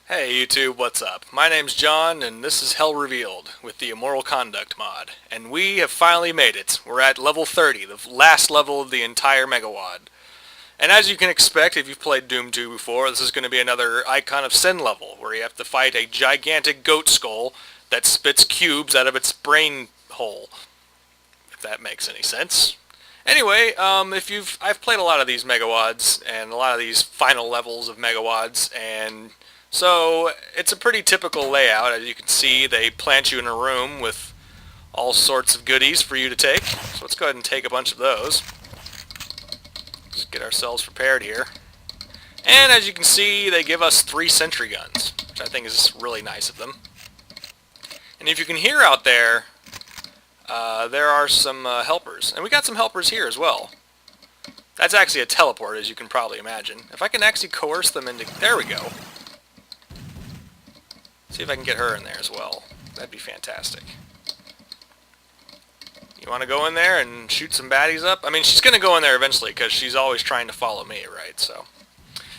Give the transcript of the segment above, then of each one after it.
Hey YouTube, what's up? My name's John, and this is Hell Revealed with the Immoral Conduct mod. And we have finally made it. We're at level 30, the last level of the entire Megawad. And as you can expect, if you've played Doom 2 before, this is going to be another Icon of Sin level, where you have to fight a gigantic goat skull that spits cubes out of its brain hole. If that makes any sense. Anyway, I've played a lot of these Megawads, and a lot of these final levels of Megawads, and so it's a pretty typical layout. As you can see, they plant you in a room with all sorts of goodies for you to take. So let's go ahead and take a bunch of those. Just get ourselves prepared here. And as you can see, they give us 3 sentry guns, which I think is really nice of them. And if you can hear out there, there are some helpers. And we got some helpers here as well. That's actually a teleport, as you can probably imagine. If I can actually coerce them into... There we go. See if I can get her in there as well. That'd be fantastic. You want to go in there and shoot some baddies up? I mean, she's going to go in there eventually because she's always trying to follow me, right? So,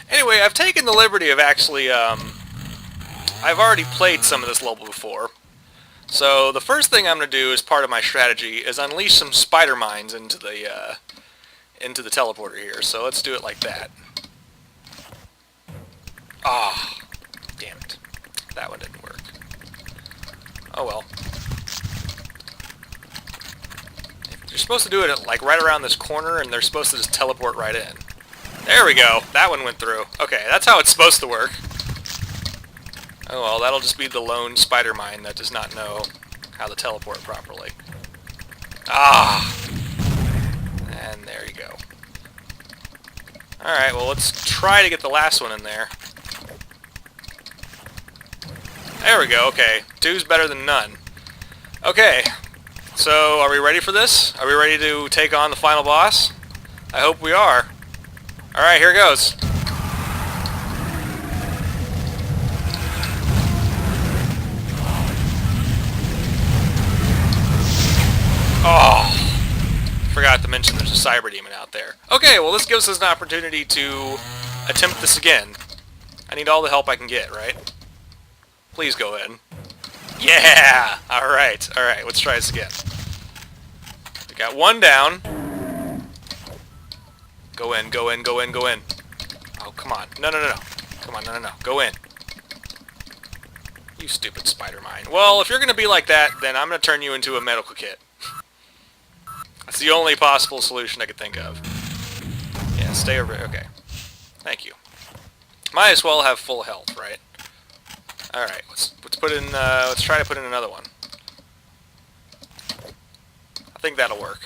anyway, I've taken the liberty of actually, I've already played some of this level before. So the first thing I'm going to do as part of my strategy is unleash some spider mines into the teleporter here. So let's do it like that. Ah, damn it. That one didn't work. Oh well. You're supposed to do it like right around this corner, and they're supposed to just teleport right in. There we go. That one went through. Okay, that's how it's supposed to work. Oh well, that'll just be the lone spider mine that does not know how to teleport properly. Ah! And there you go. Alright, well let's try to get the last one in there. There we go, okay. 2's better than none. Okay, so are we ready for this? Are we ready to take on the final boss? I hope we are. Alright, here goes. Oh! Forgot to mention there's a cyber demon out there. Okay, well this gives us an opportunity to attempt this again. I need all the help I can get, right? Please go in. Yeah! Alright, let's try this again. We got one down. Go in, go in, go in, go in. Oh, come on. No. Come on, no. Go in. You stupid spider mine. Well, if you're going to be like that, then I'm going to turn you into a medical kit. That's the only possible solution I could think of. Yeah, stay over there. Okay. Thank you. Might as well have full health, right? Alright, let's put in, let's try to put in another one. I think that'll work.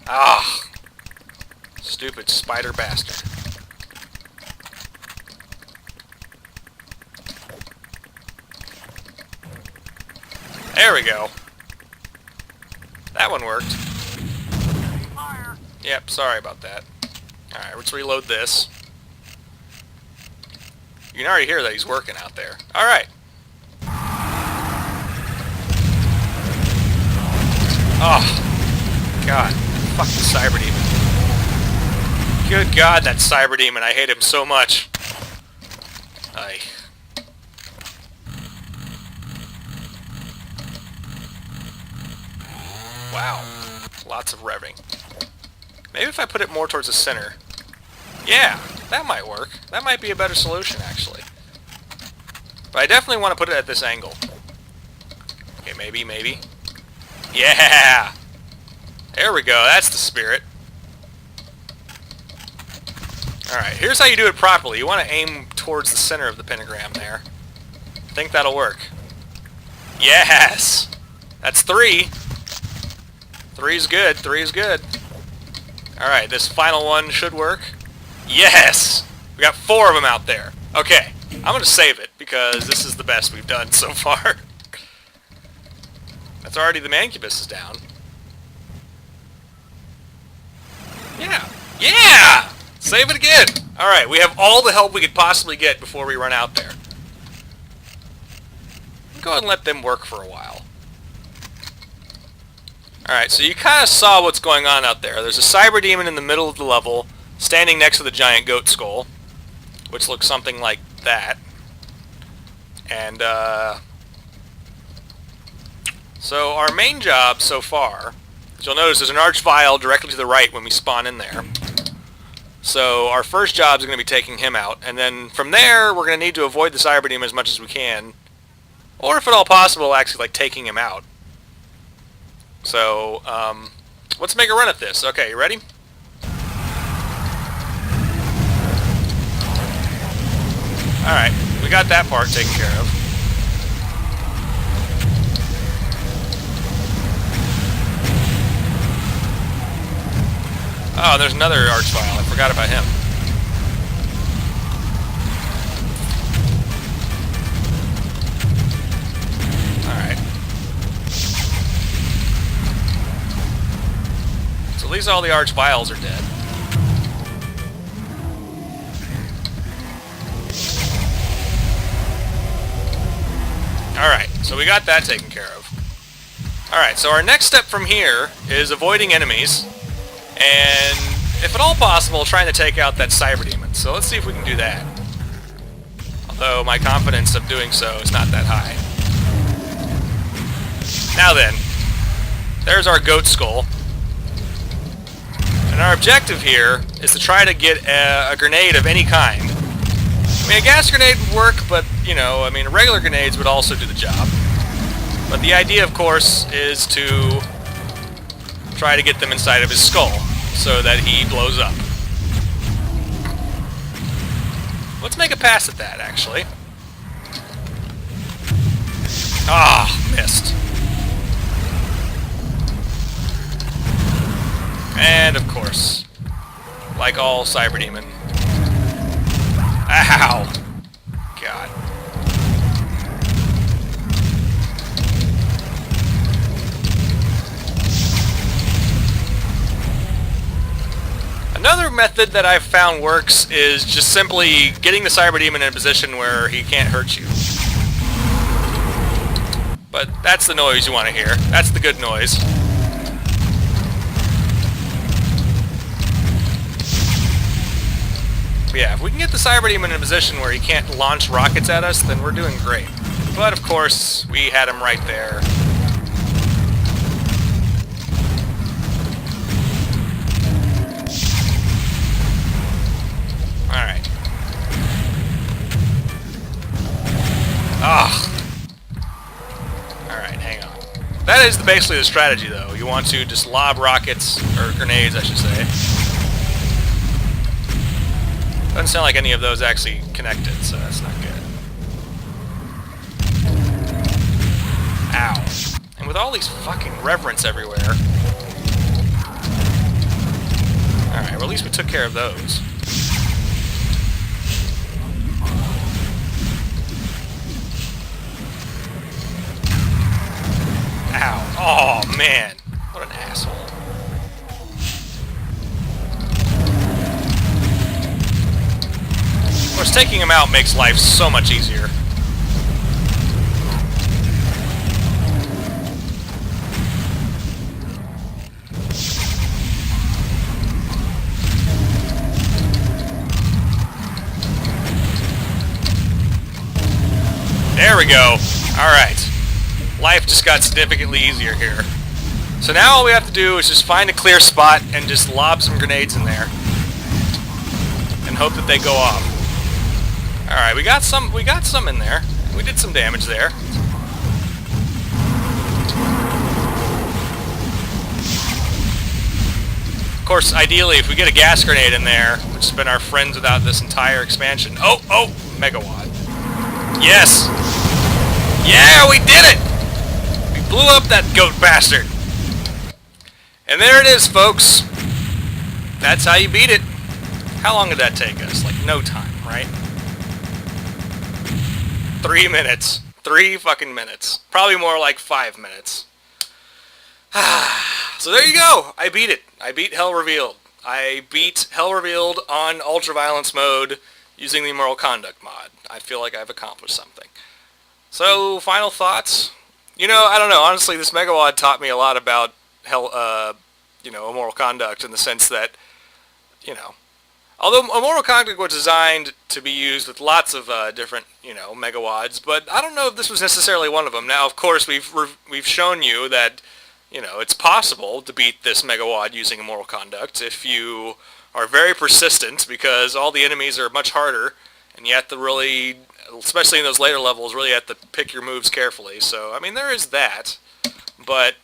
Ah! Stupid spider bastard. There we go. That one worked. Yep, sorry about that. Alright, let's reload this. You can already hear that he's working out there. Alright. Oh, God. Fuck the cyber demon. Good God, that cyber demon. I hate him so much. Aye. Wow. Lots of revving. Maybe if I put it more towards the center. Yeah, that might work. That might be a better solution, actually. But I definitely want to put it at this angle. Okay, maybe. Yeah! There we go, that's the spirit. Alright, here's how you do it properly. You want to aim towards the center of the pentagram there. I think that'll work. Yes! That's 3. 3's good, 3's good. Alright, this final one should work. Yes! We got 4 of them out there. Okay, I'm going to save it, because this is the best we've done so far. That's already the Mancubus is down. Yeah! Yeah! Save it again! Alright, we have all the help we could possibly get before we run out there. Go ahead and let them work for a while. Alright, so you kind of saw what's going on out there. There's a cyber demon in the middle of the level, standing next to the giant goat skull, which looks something like that. And, so our main job so far, as you'll notice, there's an arch vial directly to the right when we spawn in there. So our first job is going to be taking him out, and then from there we're going to need to avoid the cyber demon as much as we can, or if at all possible, actually like taking him out. So let's make a run at this. Okay, you ready? All right, we got that part taken care of. Oh, there's another arch vial. I forgot about him. Alright. So at least all the arch vials are dead. Alright, so we got that taken care of. Alright, so our next step from here is avoiding enemies. And, if at all possible, trying to take out that cyber demon. So let's see if we can do that. Although my confidence of doing so is not that high. Now then, there's our goat skull. And our objective here is to try to get a grenade of any kind. I mean, a gas grenade would work, but, you know, I mean, regular grenades would also do the job. But the idea, of course, is to try to get them inside of his skull so that he blows up. Let's make a pass at that, actually. Ah, missed. And, of course, like all cyber demon. Ow! God. Another method that I've found works is just simply getting the cyber demon in a position where he can't hurt you. But that's the noise you want to hear. That's the good noise. But yeah, if we can get the cyber demon in a position where he can't launch rockets at us, then we're doing great. But of course, we had him right there. Alright. Ah. Alright, hang on. That is basically the strategy, though. You want to just lob rockets, or grenades, I should say. Doesn't sound like any of those actually connected, so that's not good. Ow. And with all these fucking reverence everywhere. Alright, well at least we took care of those. Ow. Oh, man. What an asshole. Of course, taking him out makes life so much easier. There we go. Alright. Life just got significantly easier here. So now all we have to do is just find a clear spot and just lob some grenades in there. And hope that they go off. Alright, we got some in there. We did some damage there. Of course, ideally, if we get a gas grenade in there, which has been our friends without this entire expansion. Oh, Megawad. Yes! Yeah, we did it! Blew up that goat bastard. And there it is, folks. That's how you beat it. How long did that take us? Like, no time, right? 3 minutes. 3 fucking minutes. Probably more like 5 minutes. So there you go. I beat it. I beat Hell Revealed. I beat Hell Revealed on Ultraviolence mode using the Immoral Conduct mod. I feel like I've accomplished something. So, final thoughts? You know, I don't know. Honestly, this Megawad taught me a lot about Immoral Conduct in the sense that, you know, Although Immoral Conduct was designed to be used with lots of different, megawads, but I don't know if this was necessarily one of them. Now, of course, we've shown you that, it's possible to beat this megawad using Immoral Conduct if you are very persistent, because all the enemies are much harder, and you have to really, especially in those later levels, really have to pick your moves carefully. So, I mean, there is that, but,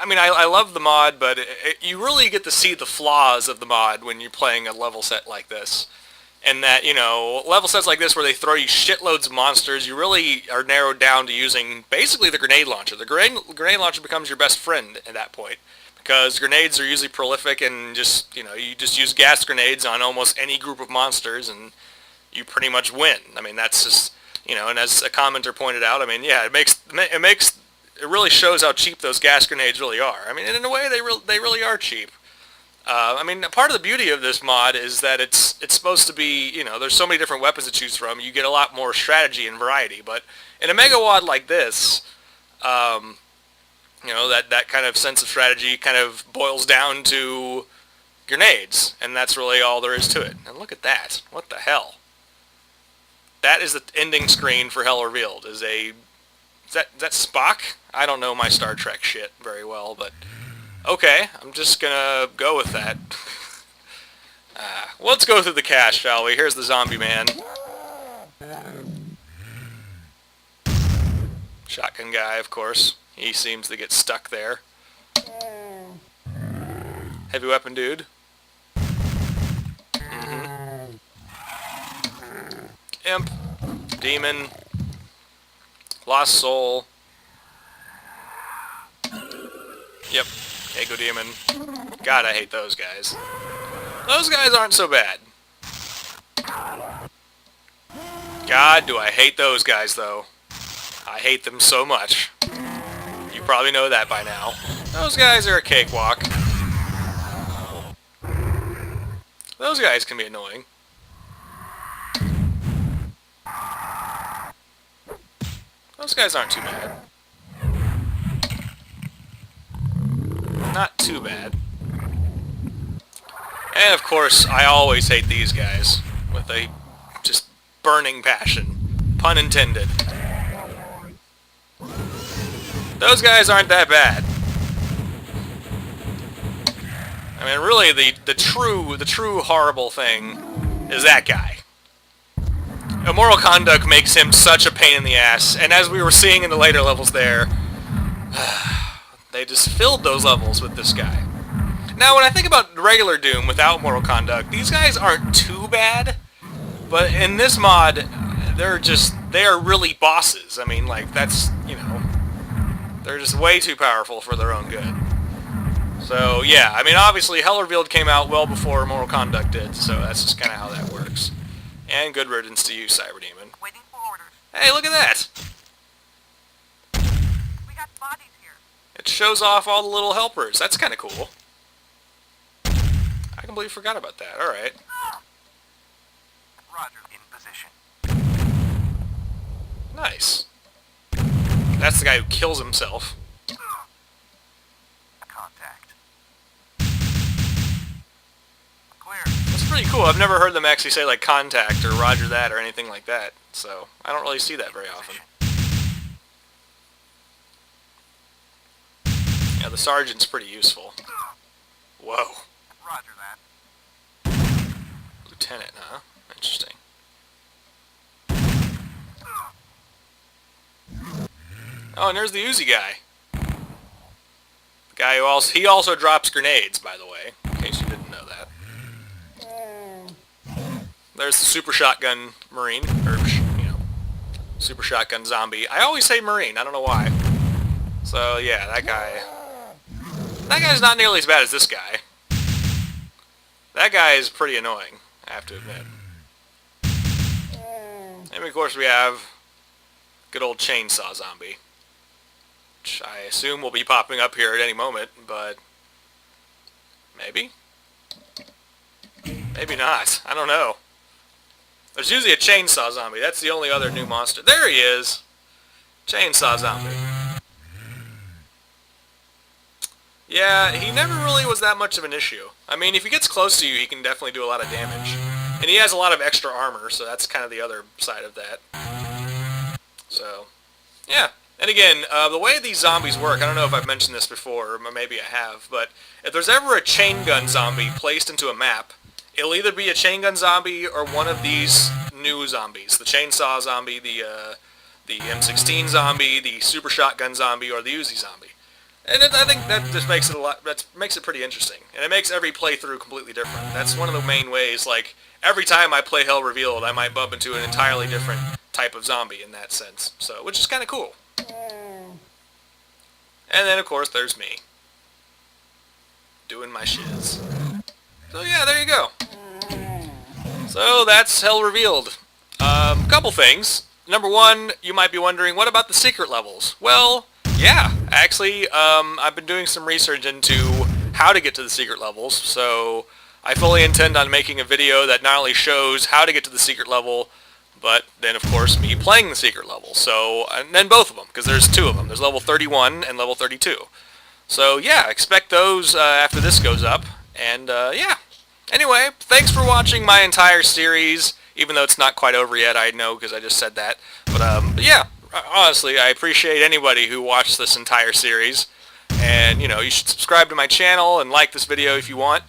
I love the mod, but you really get to see the flaws of the mod when you're playing a level set like this. And that, level sets like this where they throw you shitloads of monsters, you really are narrowed down to using basically the grenade launcher. The grenade launcher becomes your best friend at that point, because grenades are usually prolific and just, you just use gas grenades on almost any group of monsters and you pretty much win. I mean, that's just, and as a commenter pointed out, I mean, yeah, it really shows how cheap those gas grenades really are. I mean, in a way, they really are cheap. Part of the beauty of this mod is that it's supposed to be, there's so many different weapons to choose from. You get a lot more strategy and variety. But in a megawad like this, that kind of sense of strategy kind of boils down to grenades, and that's really all there is to it. And look at that! What the hell? That is the ending screen for Hell Revealed. Is that Spock? I don't know my Star Trek shit very well, but okay, I'm just gonna go with that. Let's go through the cast, shall we? Here's the zombie man. Shotgun guy, of course. He seems to get stuck there. Heavy weapon dude. Imp. Demon. Lost soul. Yep. Ego demon. God, I hate those guys. Those guys aren't so bad. God, do I hate those guys, though. I hate them so much. You probably know that by now. Those guys are a cakewalk. Those guys can be annoying. Those guys aren't too bad. Not too bad. And of course, I always hate these guys with a just burning passion. Pun intended. Those guys aren't that bad. I mean, really, the true horrible thing is that guy. Immoral Conduct makes him such a pain in the ass, and as we were seeing in the later levels there, they just filled those levels with this guy. Now, when I think about regular Doom without Immoral Conduct, these guys aren't too bad, but in this mod, they are really bosses. I mean, like, that's, they're just way too powerful for their own good. So, yeah, I mean, obviously, Hell Revealed came out well before Immoral Conduct did, so that's just kind of how that works. And good riddance to you, Cyberdemon. Waiting for orders. Hey, look at that! We got bodies here. It shows off all the little helpers. That's kind of cool. I completely forgot about that. Alright. Roger, in position. Nice. That's the guy who kills himself. Contact. Clear. That's pretty cool. I've never heard them actually say, like, contact or roger that or anything like that. So, I don't really see that very often. Yeah, the sergeant's pretty useful. Whoa. Roger that. Lieutenant, huh? Interesting. Oh, and there's the Uzi guy. The guy who also drops grenades, by the way, in case you didn't know that. There's the super shotgun marine, or super shotgun zombie. I always say marine. I don't know why. So yeah, that guy. That guy's not nearly as bad as this guy. That guy is pretty annoying, I have to admit. And of course we have good old chainsaw zombie, which I assume will be popping up here at any moment, but maybe? Maybe not. I don't know. There's usually a chainsaw zombie. That's the only other new monster. There he is! Chainsaw zombie. Yeah, he never really was that much of an issue. I mean, if he gets close to you, he can definitely do a lot of damage. And he has a lot of extra armor, so that's kind of the other side of that. So, yeah. And again, the way these zombies work, I don't know if I've mentioned this before, or maybe I have, but if there's ever a chain gun zombie placed into a map, it'll either be a chain gun zombie or one of these new zombies. The chainsaw zombie, the M16 zombie, the super shotgun zombie, or the Uzi zombie. And I think that just makes it makes it pretty interesting. And it makes every playthrough completely different. That's one of the main ways, like, every time I play Hell Revealed, I might bump into an entirely different type of zombie in that sense. So, which is kind of cool. And then, of course, there's me. Doing my shiz. So yeah, there you go. So that's Hell Revealed. Couple things. Number one, you might be wondering, what about the secret levels? Well, yeah, actually, I've been doing some research into how to get to the secret levels, so I fully intend on making a video that not only shows how to get to the secret level, but then, of course, me playing the secret level. So, and then both of them, because there's two of them. There's level 31 and level 32. So, yeah, expect those after this goes up. And, yeah. Anyway, thanks for watching my entire series, even though it's not quite over yet, I know, because I just said that. But yeah, honestly, I appreciate anybody who watched this entire series. And, you know, you should subscribe to my channel and like this video if you want.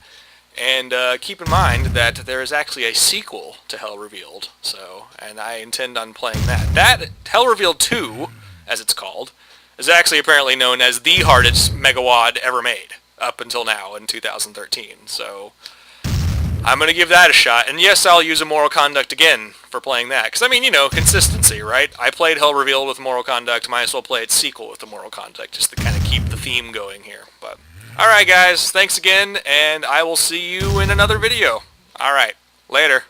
And keep in mind that there is actually a sequel to Hell Revealed, so, and I intend on playing that. That, Hell Revealed 2, as it's called, is actually apparently known as the hardest megawad ever made, up until now in 2013, so I'm going to give that a shot. And yes, I'll use Immoral Conduct again for playing that, because, I mean, you know, consistency, right? I played Hell Revealed with Immoral Conduct, might as well play its sequel with Immoral Conduct, just to kind of keep the theme going here, but alright guys, thanks again, and I will see you in another video. Alright, later.